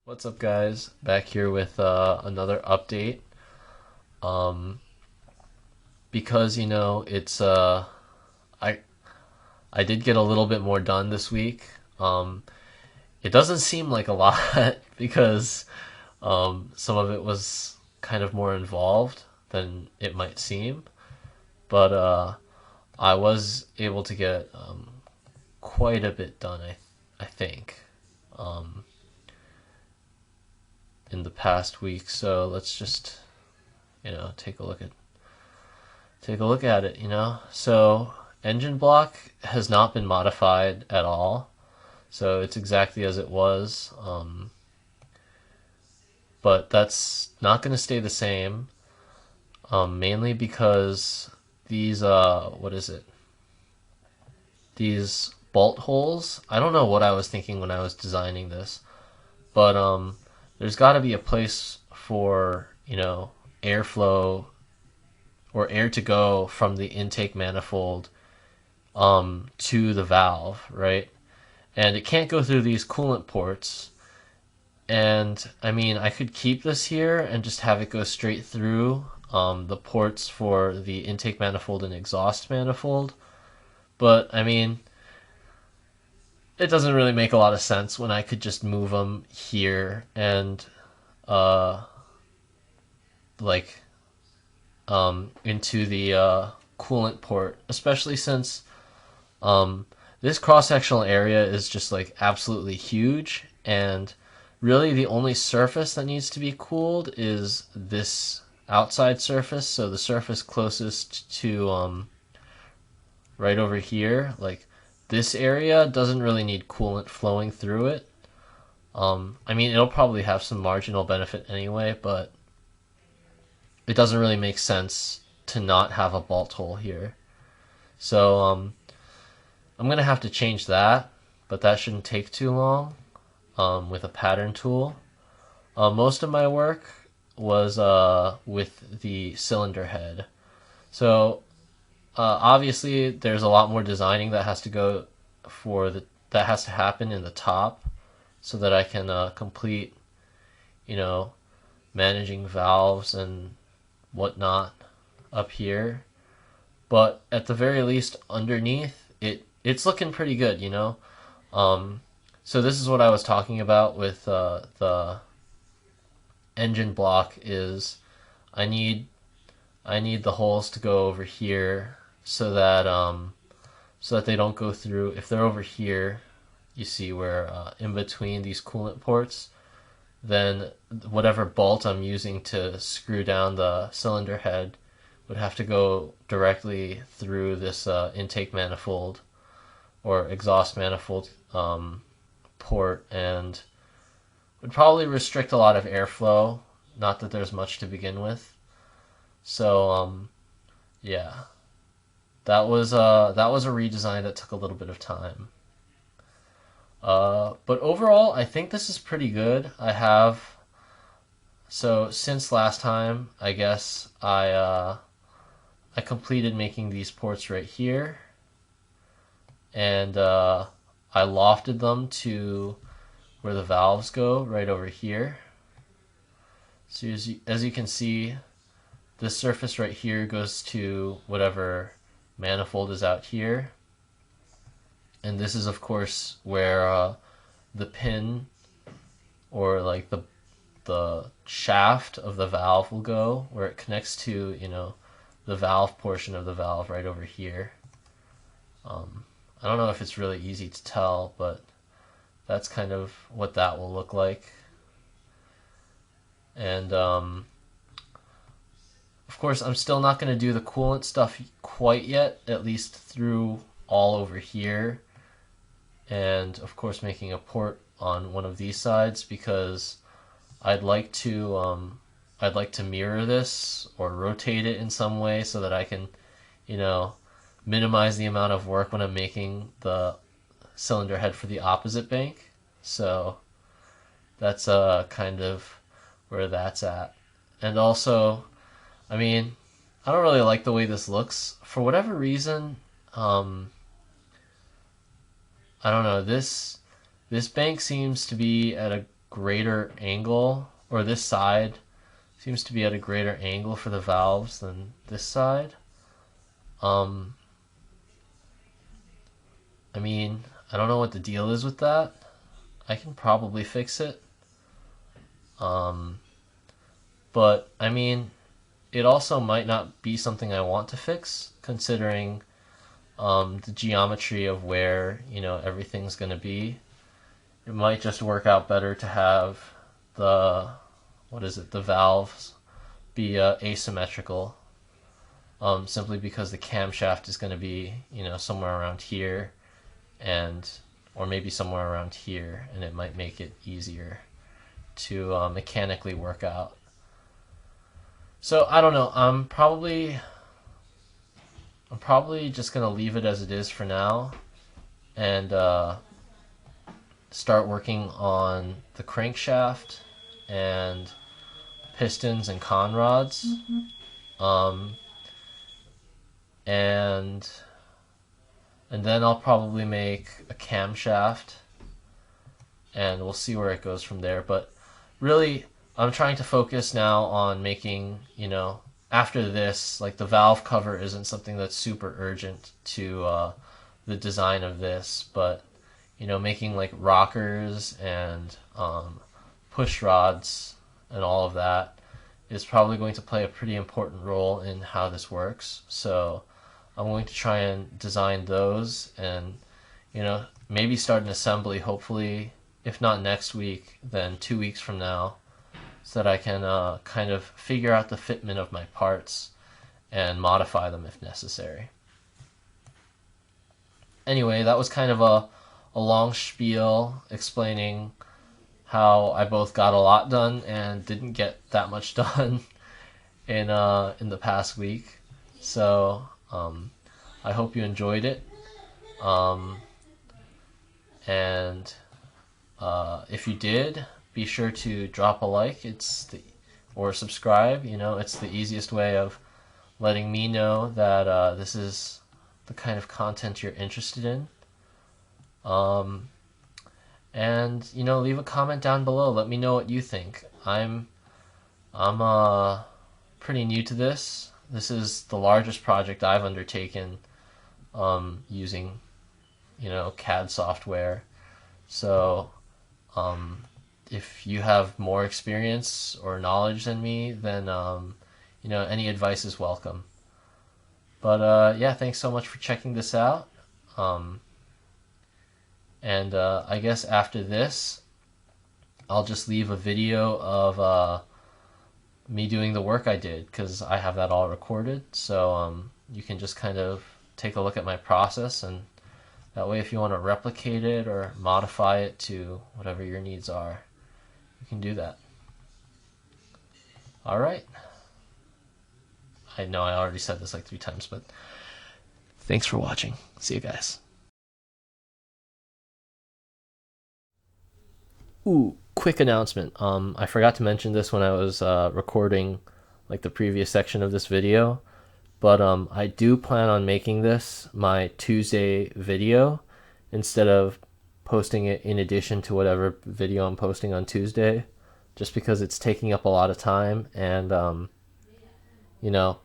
What's up, guys? Back here with another update. Um, because it's I I did get a little bit more done this week. Um, it doesn't seem like a lot because some of it was kind of more involved than it might seem. But I was able to get quite a bit done. I think um, in the past week. So let's just take a look at it. So engine block has not been modified at all, so it's exactly as it was. But that's not going to stay the same, mainly because these what is it? These bolt holes. I don't know what I was thinking when I was designing this, but there's got to be a place for airflow or air to go from the intake manifold to the valve, right? And it can't go through these coolant ports. And I mean, I could keep this here and just have it go straight through the ports for the intake manifold and exhaust manifold. But I mean, it doesn't really make a lot of sense when I could just move them here and uh, like into the coolant port, especially since Um, this cross-sectional area is just like absolutely huge, and really the only surface that needs to be cooled is this outside surface. So the surface closest to right over here, like this area doesn't really need coolant flowing through it. I mean, it'll probably have some marginal benefit anyway, but it doesn't really make sense to not have a bolt hole here. So I'm gonna have to change that, but that shouldn't take too long with a pattern tool. Most of my work was with the cylinder head. So obviously there's a lot more designing that has to go that has to happen in the top so that I can complete, you know, managing valves and whatnot up here. But at the very least, underneath it's looking pretty good. Um, so this is what I was talking about with the engine block is I need I need the holes to go over here so that they don't go through. If they're over here, you see where in between these coolant ports, then whatever bolt I'm using to screw down the cylinder head would have to go directly through this intake manifold or exhaust manifold port, and would probably restrict a lot of airflow. Not that there's much to begin with. So yeah, that was a redesign that took a little bit of time. But overall, I think this is pretty good. So since last time, I guess I completed making these ports right here, and I lofted them to where the valves go, right over here. So as you can see, this surface right here goes to whatever manifold is out here. And this is, of course, where the pin or like the shaft of the valve will go, where it connects to, the valve portion of the valve right over here. I don't know if it's really easy to tell, but that's kind of what that will look like. And of course, I'm still not going to do the coolant stuff quite yet, at least through all over here. And of course, making a port on one of these sides because I'd like to mirror this or rotate it in some way so that I can, you know, minimize the amount of work when I'm making the cylinder head for the opposite bank. So that's kind of where that's at. And also, I mean, I don't really like the way this looks. For whatever reason, I don't know, this bank seems to be at a greater angle, or this side seems to be at a greater angle for the valves than this side. I mean, I don't know what the deal is with that. I can probably fix it. But I mean, it also might not be something I want to fix, considering the geometry of where, you know, everything's going to be. It might just work out better to have the, the valves be asymmetrical, simply because the camshaft is going to be, you know, somewhere around here, or maybe somewhere around here, and it might make it easier to mechanically work out. So I don't know. I'm probably just gonna leave it as it is for now, and start working on the crankshaft and pistons and con rods. And then I'll probably make a camshaft, and we'll see where it goes from there. But really, I'm trying to focus now on making, you know, after this, like the valve cover isn't something that's super urgent to the design of this, but, you know, making like rockers and push rods and all of that is probably going to play a pretty important role in how this works. So I'm going to try and design those, and, you know, maybe start an assembly, hopefully, if not next week, then 2 weeks from now, so that I can kind of figure out the fitment of my parts and modify them if necessary. Anyway, that was kind of a long spiel explaining how I both got a lot done and didn't get that much done in the past week. So I hope you enjoyed it. And if you did, be sure to drop a like. Or subscribe. You know, it's the easiest way of letting me know that this is the kind of content you're interested in. And, you know, leave a comment down below. Let me know what you think. I'm pretty new to this. This is the largest project I've undertaken using, you know, CAD software. So if you have more experience or knowledge than me, then you know, any advice is welcome. But yeah, thanks so much for checking this out. And I guess after this, I'll just leave a video of me doing the work I did, because I have that all recorded. So you can just kind of take a look at my process, and that way if you want to replicate it or modify it to whatever your needs are, you can do that. Alright. I know I already said this like 3 times, but thanks for watching. See you guys. Ooh, quick announcement. I forgot to mention this when I was recording like the previous section of this video, but I do plan on making this my Tuesday video instead of posting it in addition to whatever video I'm posting on Tuesday, just because it's taking up a lot of time. And you know,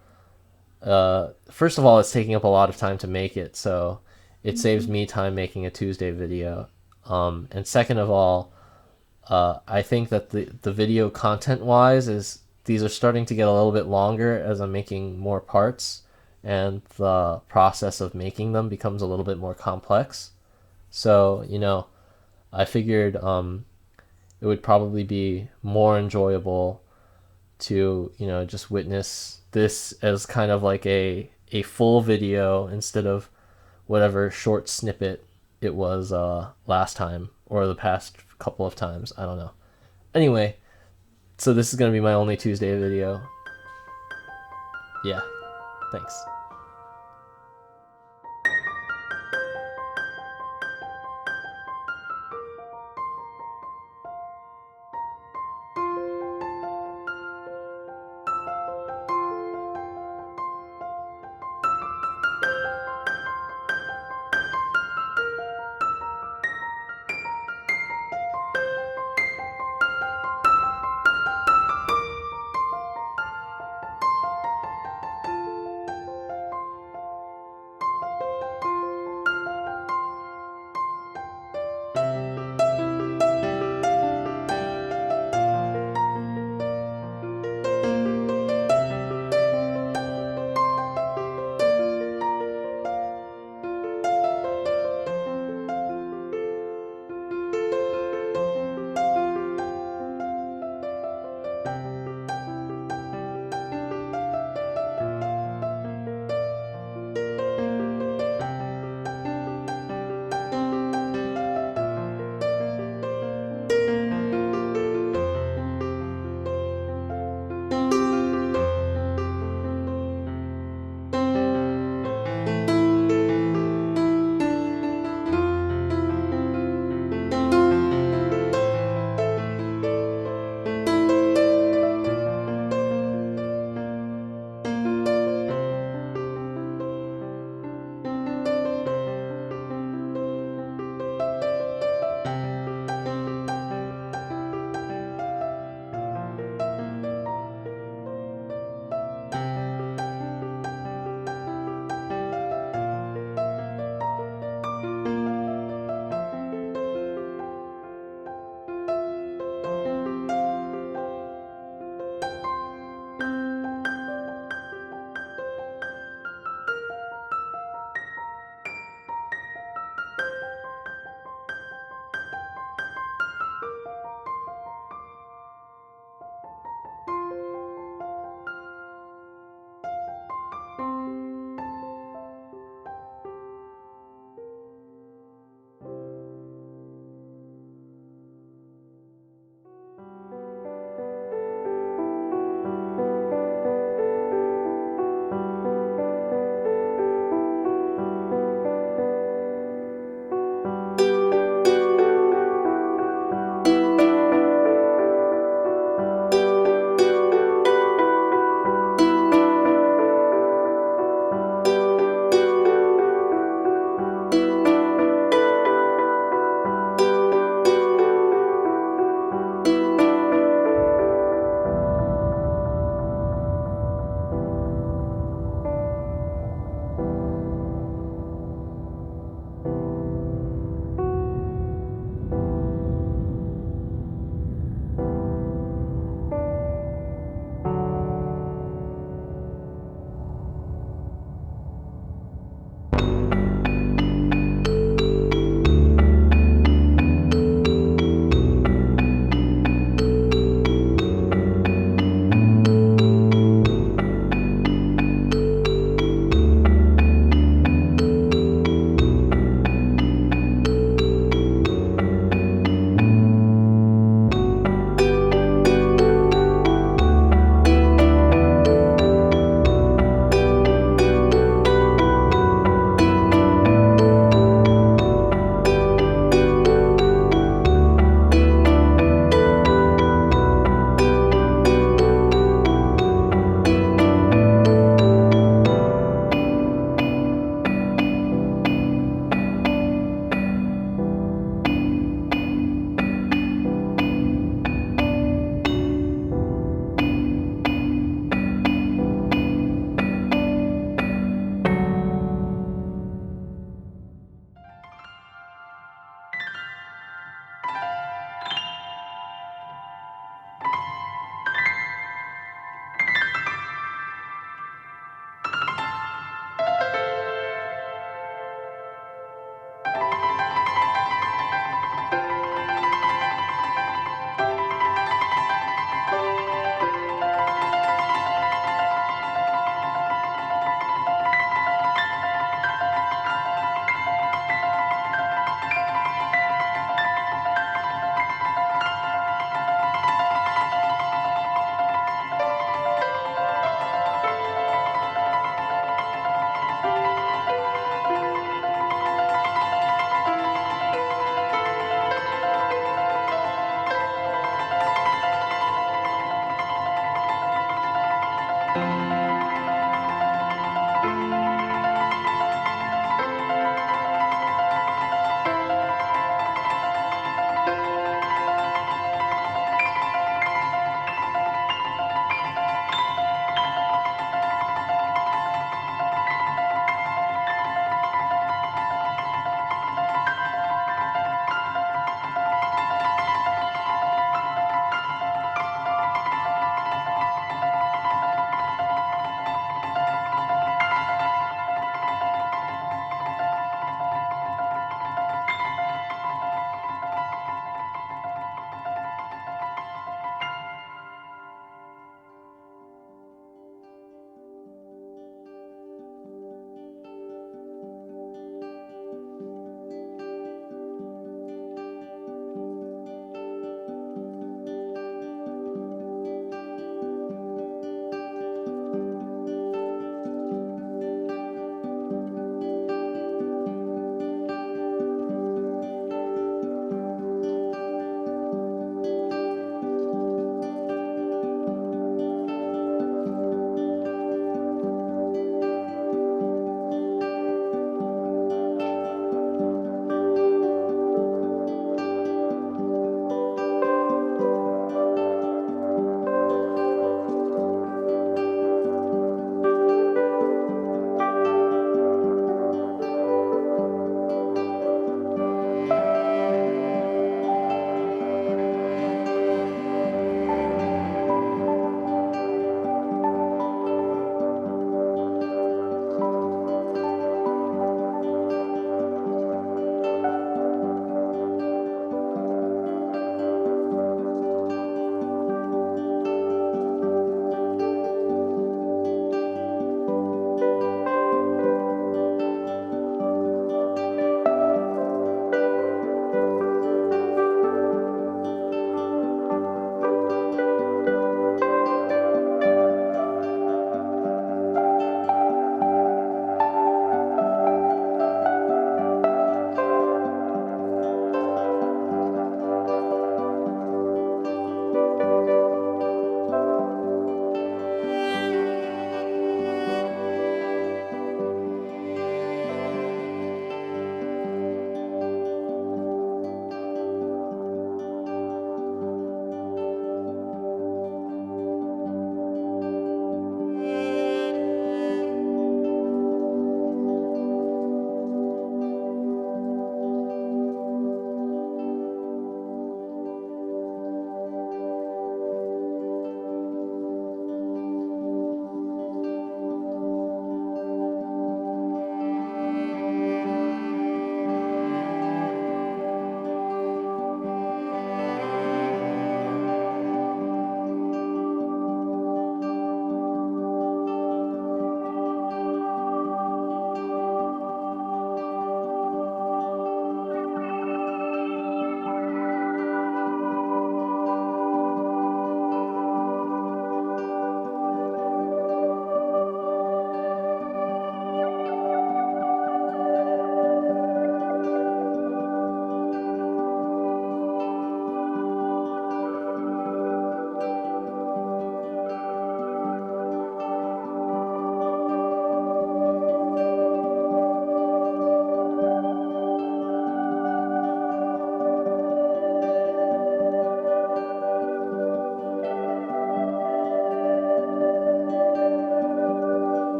first of all, it's taking up a lot of time to make it, so it saves me time making a Tuesday video. And second of all, I think that the video content wise these are starting to get a little bit longer as I'm making more parts, and the process of making them becomes a little bit more complex. So, you know, I figured it would probably be more enjoyable to, you know, just witness this as kind of like a full video instead of whatever short snippet it was last time or the past couple of times. I don't know. Anyway, so this is going to be my only Tuesday video. Yeah, thanks.